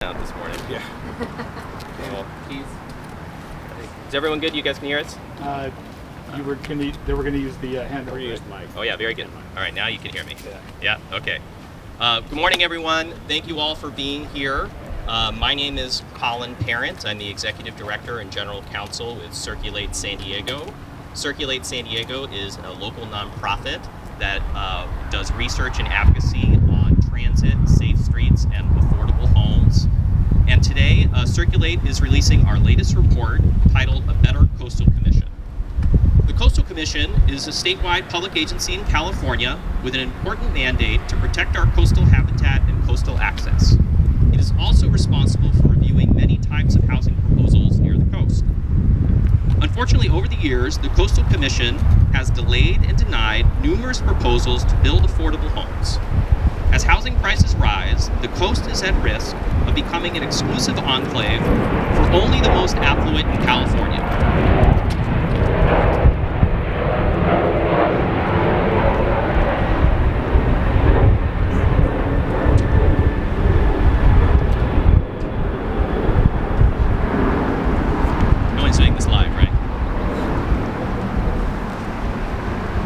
out this morning. Yeah. Well, is everyone good? You guys can hear us? They were going to use the handheld. We're using mic. Oh yeah, very good. All right, now you can hear me. Yeah. Okay. Good morning, everyone. Thank you all for being here. My name is Colin Parent. I'm the Executive Director and General Counsel with Circulate San Diego. Circulate San Diego is a local nonprofit that does research and advocacy on transit, safe streets, and affordable homes. And today, Circulate is releasing our latest report titled A Better Coastal Commission. The Coastal Commission is a statewide public agency in California with an important mandate to protect our coastal habitat and coastal access. It is also responsible for reviewing many types of housing proposals near the coast. Unfortunately, over the years, the Coastal Commission has delayed and denied numerous proposals to build affordable homes. As housing prices rise, the coast is at risk of becoming an exclusive enclave for only the most affluent in California. No one's doing this live, right?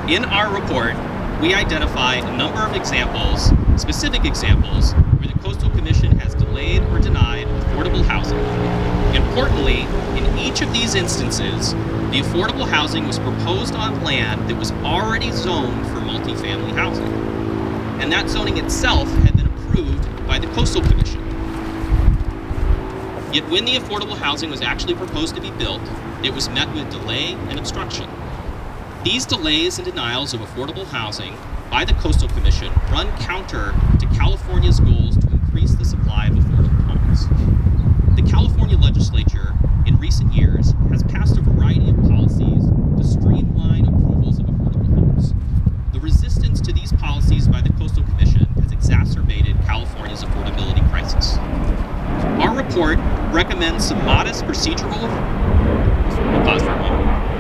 In our report, we identify a number of examples, specific examples, where the Coastal Commission has delayed or denied affordable housing. Importantly, in each of these instances, the affordable housing was proposed on land that was already zoned for multifamily housing. And that zoning itself had been approved by the Coastal Commission. Yet when the affordable housing was actually proposed to be built, it was met with delay and obstruction. These delays and denials of affordable housing by the Coastal Commission run counter to California's goals to increase the supply of affordable homes. The California Legislature, in recent years, has passed a variety of policies to streamline approvals of affordable homes. The resistance to these policies by the Coastal Commission has exacerbated California's affordability crisis. Our report recommends some modest procedural... We'll pause for a moment.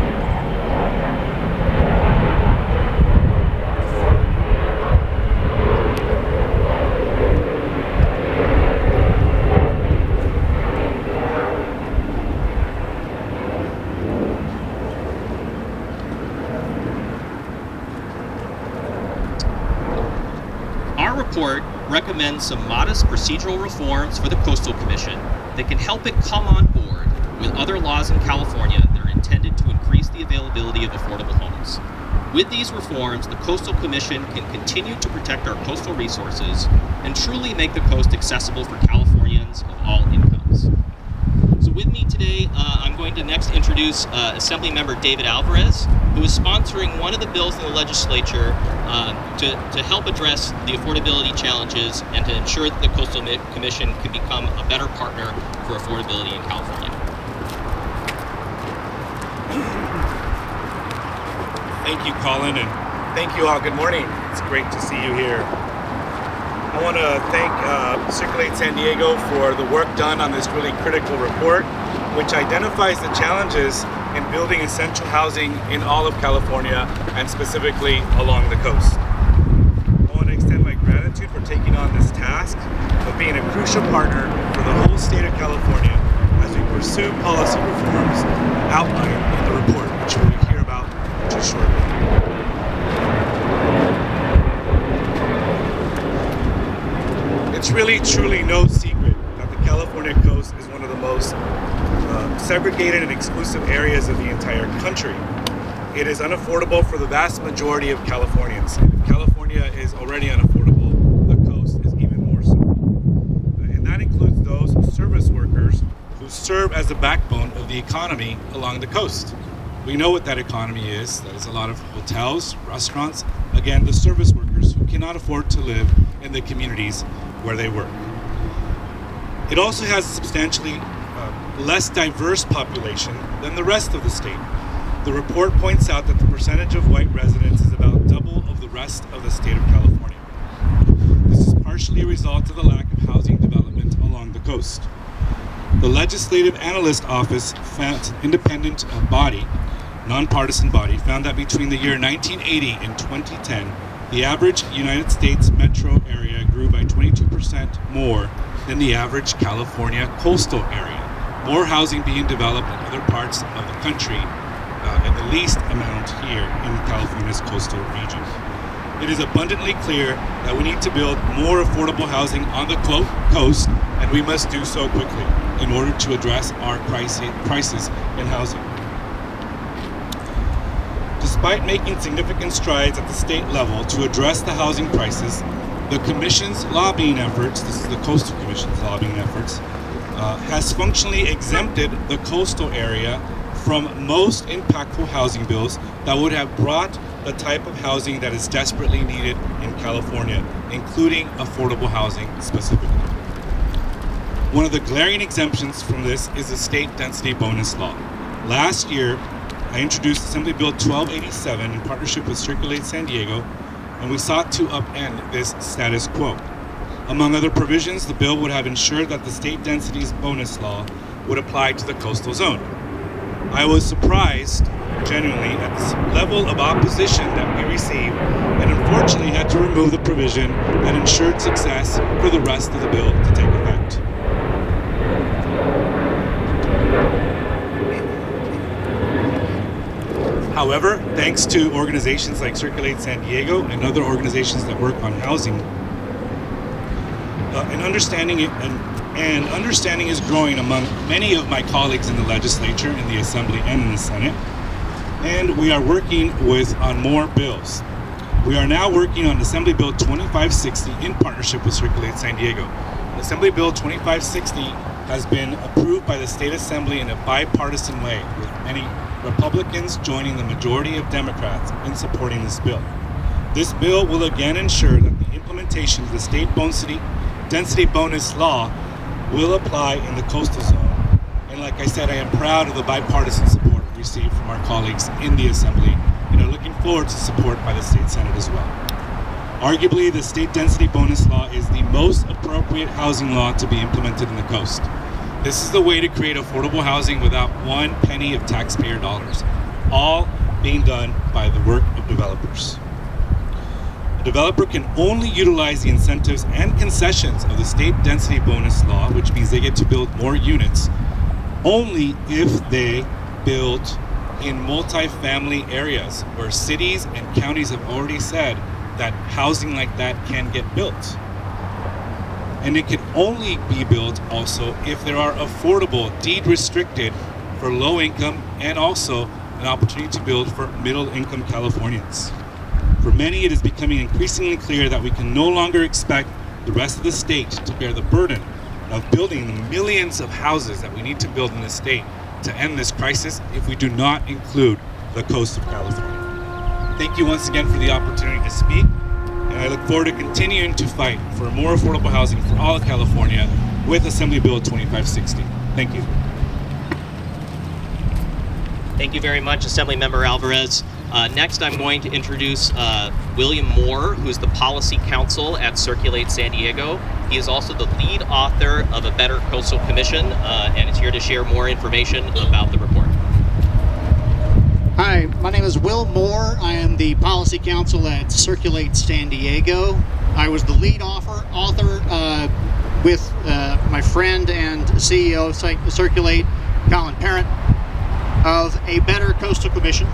Our report recommends some modest procedural reforms for the Coastal Commission that can help it come on board with other laws in California that are intended to increase the availability of affordable homes. With these reforms, the Coastal Commission can continue to protect our coastal resources and truly make the coast accessible for Californians of all incomes. So with me today, I'm going to next introduce Assemblymember David Alvarez, who is sponsoring one of the bills in the legislature to help address the affordability challenges and to ensure that the Coastal Commission can become a better partner for affordability in California. Thank you, Colin, and thank you all. Good morning. It's great to see you here. I want to thank Circulate San Diego for the work done on this really critical report, which identifies the challenges in building essential housing in all of California and specifically along the coast. I want to extend my gratitude for taking on this task of being a crucial partner for the whole state of California as we pursue policy reforms outlined in the report, which we'll hear about just shortly. It's really, truly no secret that the California coast is one of the most segregated and exclusive areas of the entire country. It is unaffordable for the vast majority of Californians. If California is already unaffordable, the coast is even more so. And that includes those service workers who serve as the backbone of the economy along the coast. We know what that economy is. That is a lot of hotels, restaurants, again, the service workers who cannot afford to live in the communities where they work. It also has a substantially less diverse population than the rest of the state. The report points out that the percentage of white residents is about double of the rest of the state of California. This is partially a result of the lack of housing development along the coast. The Legislative Analyst Office found an independent body, nonpartisan body, found that between the year 1980 and 2010, the average United States metro area grew by 22% more than the average California coastal area. More housing being developed in other parts of the country, and the least amount here in California's coastal region. It is abundantly clear that we need to build more affordable housing on the coast, and we must do so quickly in order to address our crisis in housing. Despite making significant strides at the state level to address the housing crisis, the Commission's lobbying efforts, this is the Coastal Commission's lobbying efforts, has functionally exempted the coastal area from most impactful housing bills that would have brought the type of housing that is desperately needed in California, including affordable housing specifically. One of the glaring exemptions from this is the state density bonus law. Last year, I introduced Assembly Bill 1287 in partnership with Circulate San Diego, and we sought to upend this status quo. Among other provisions, the bill would have ensured that the state density bonus law would apply to the coastal zone. I was surprised, genuinely, at the level of opposition that we received, and unfortunately had to remove the provision that ensured success for the rest of the bill to take effect. However, thanks to organizations like Circulate San Diego and other organizations that work on housing, understanding is growing among many of my colleagues in the legislature, in the Assembly, and in the Senate, and we are working on more bills. We are now working on Assembly Bill 2560 in partnership with Circulate San Diego. Assembly Bill 2560 has been approved by the State Assembly in a bipartisan way, with many Republicans joining the majority of Democrats in supporting this bill. This bill will again ensure that the implementation of the state density bonus law will apply in the coastal zone. And like I said, I am proud of the bipartisan support received from our colleagues in the Assembly, and are looking forward to support by the State Senate as well. Arguably, the state density bonus law is the most appropriate housing law to be implemented in the coast. This is the way to create affordable housing without one penny of taxpayer dollars, all being done by the work of developers. A developer can only utilize the incentives and concessions of the state density bonus law, which means they get to build more units, only if they build in multi-family areas where cities and counties have already said that housing like that can get built. And it can only be built also if there are affordable, deed-restricted for low income, and also an opportunity to build for middle-income Californians. For many, it is becoming increasingly clear that we can no longer expect the rest of the state to bear the burden of building the millions of houses that we need to build in this state to end this crisis if we do not include the coast of California. Thank you once again for the opportunity to speak, and I look forward to continuing to fight for more affordable housing for all of California with Assembly Bill 2560. Thank you. Thank you very much, Assemblymember Alvarez. Next, I'm going to introduce William Moore, who is the Policy Counsel at Circulate San Diego. He is also the lead author of A Better Coastal Commission, and is here to share more information about the report. Hi, my name is Will Moore. I am the Policy Counsel at Circulate San Diego. I was the lead author with my friend and CEO of Circulate, Colin Parent, of A Better Coastal Commission,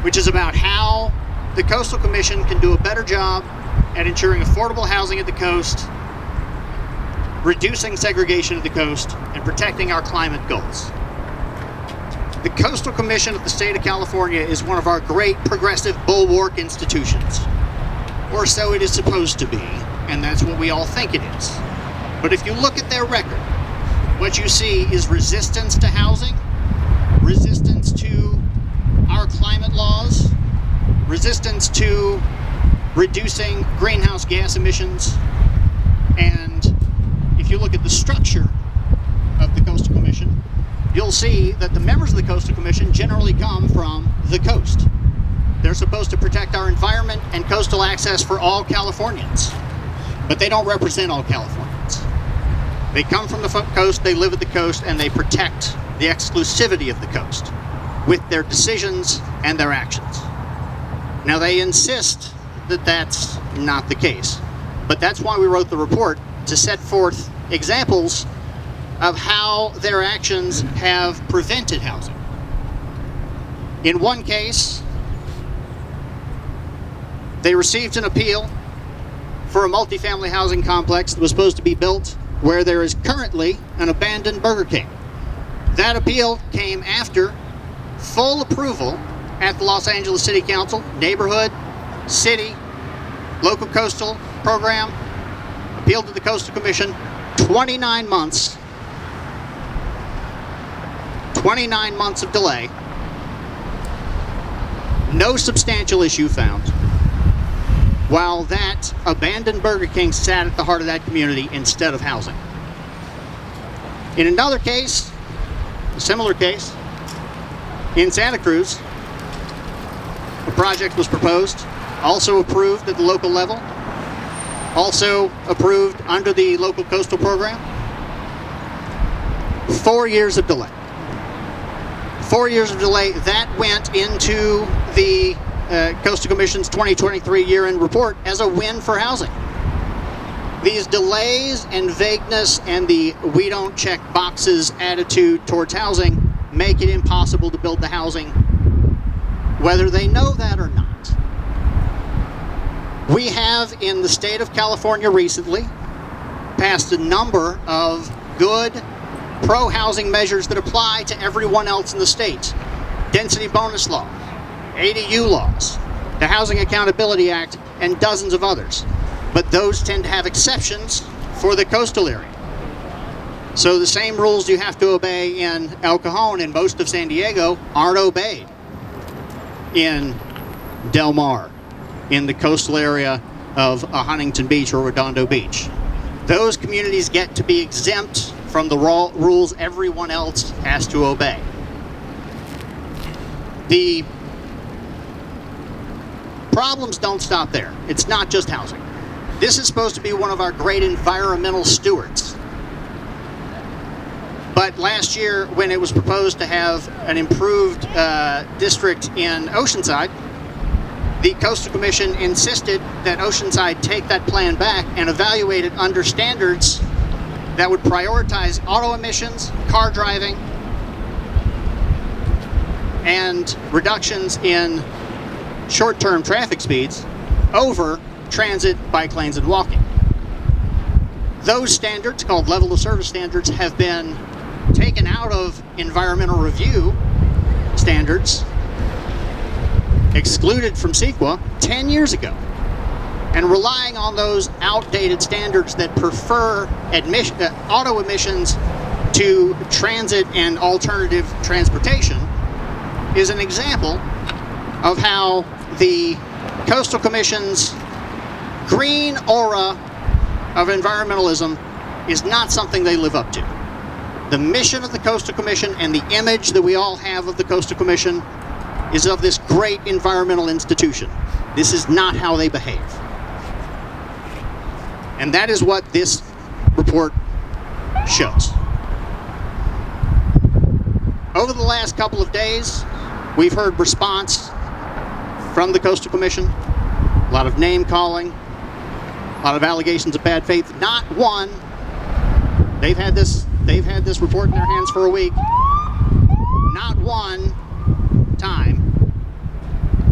which is about how the Coastal Commission can do a better job at ensuring affordable housing at the coast, reducing segregation at the coast, and protecting our climate goals. The Coastal Commission of the state of California is one of our great progressive bulwark institutions, or so it is supposed to be, and that's what we all think it is. But if you look at their record, what you see is resistance to housing, resistance to our climate laws, resistance to reducing greenhouse gas emissions, and if you look at the structure of the Coastal Commission, you'll see that the members of the Coastal Commission generally come from the coast. They're supposed to protect our environment and coastal access for all Californians, but they don't represent all Californians. They come from the coast, they live at the coast, and they protect the exclusivity of the coast with their decisions and their actions. Now, they insist that that's not the case, but that's why we wrote the report, to set forth examples of how their actions have prevented housing. In one case, they received an appeal for a multifamily housing complex that was supposed to be built where there is currently an abandoned Burger King. That appeal came after full approval at the Los Angeles City Council, neighborhood, city, local coastal program, appealed to the Coastal Commission, 29 months of delay, no substantial issue found, while that abandoned Burger King sat at the heart of that community instead of housing. In another case, a similar case, in Santa Cruz, a project was proposed, also approved at the local level, also approved under the local coastal program. 4 years of delay. 4 years of delay. That went into the Coastal Commission's 2023 year-end report as a win for housing. These delays and vagueness and the we don't check boxes attitude towards housing make it impossible to build the housing, whether they know that or not. We have in the state of California recently passed a number of good pro-housing measures that apply to everyone else in the state. Density bonus law, ADU laws, the Housing Accountability Act, and dozens of others. But those tend to have exceptions for the coastal area. So the same rules you have to obey in El Cajon and most of San Diego aren't obeyed in Del Mar, in the coastal area of Huntington Beach or Redondo Beach. Those communities get to be exempt from the rules everyone else has to obey. The problems don't stop there. It's not just housing. This is supposed to be one of our great environmental stewards. But last year, when it was proposed to have an improved district in Oceanside, the Coastal Commission insisted that Oceanside take that plan back and evaluate it under standards that would prioritize auto emissions, car driving, and reductions in short-term traffic speeds over transit, bike lanes, and walking. Those standards, called level of service standards, have been taken out of environmental review standards, excluded from CEQA 10 years ago, and relying on those outdated standards that prefer auto emissions to transit and alternative transportation is an example of how the Coastal Commission's green aura of environmentalism is not something they live up to. The mission of the Coastal Commission and the image that we all have of the Coastal Commission is of this great environmental institution. This is not how they behave. And that is what this report shows. Over the last couple of days, we've heard response from the Coastal Commission, a lot of name calling, a lot of allegations of bad faith. Not one. They've had this report in their hands for a week. Not one time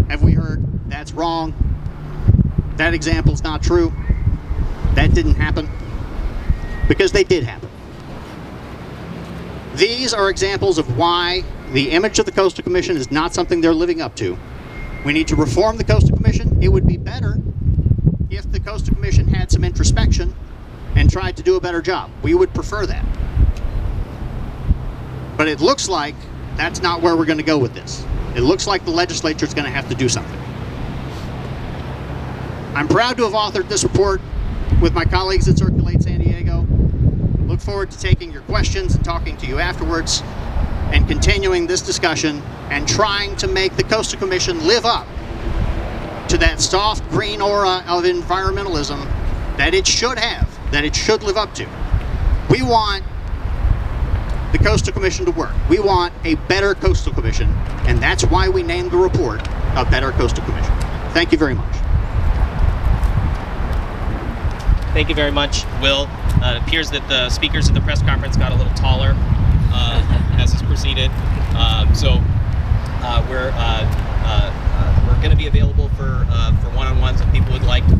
have we heard that's wrong, that example's not true, that didn't happen, because they did happen. These are examples of why the image of the Coastal Commission is not something they're living up to. We need to reform the Coastal Commission. It would be better if the Coastal Commission had some introspection and tried to do a better job. We would prefer that. But it looks like that's not where we're going to go with this. It looks like the legislature is going to have to do something. I'm proud to have authored this report with my colleagues at Circulate San Diego. Look forward to taking your questions and talking to you afterwards and continuing this discussion and trying to make the Coastal Commission live up to that soft green aura of environmentalism that it should have, that it should live up to. We want the Coastal Commission to work. We want a better Coastal Commission, and that's why we named the report A Better Coastal Commission. Thank you very much. Thank you very much, Will. It appears that the speakers at the press conference got a little taller as this proceeded. So we're going to be available for one-on-ones if people would like to.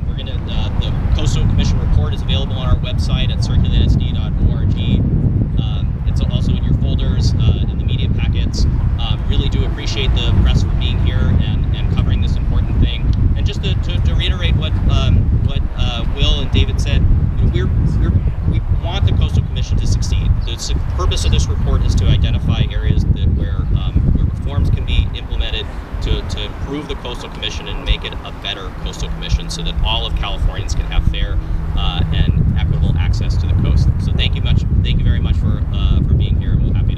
We're going to the Coastal Commission report is available on our website at circulatsd.org. It's also in your folders in the media packets. Really do appreciate the press for being here and covering this important thing. And just to reiterate what Will and David said, we want the Coastal Commission to succeed. The purpose of this report is to identify areas where reforms can be implemented to improve the Coastal Commission and make it a better Coastal Commission so that all of Californians can have fair and equitable access to the coast. So thank you very much for being here, and we'll happy to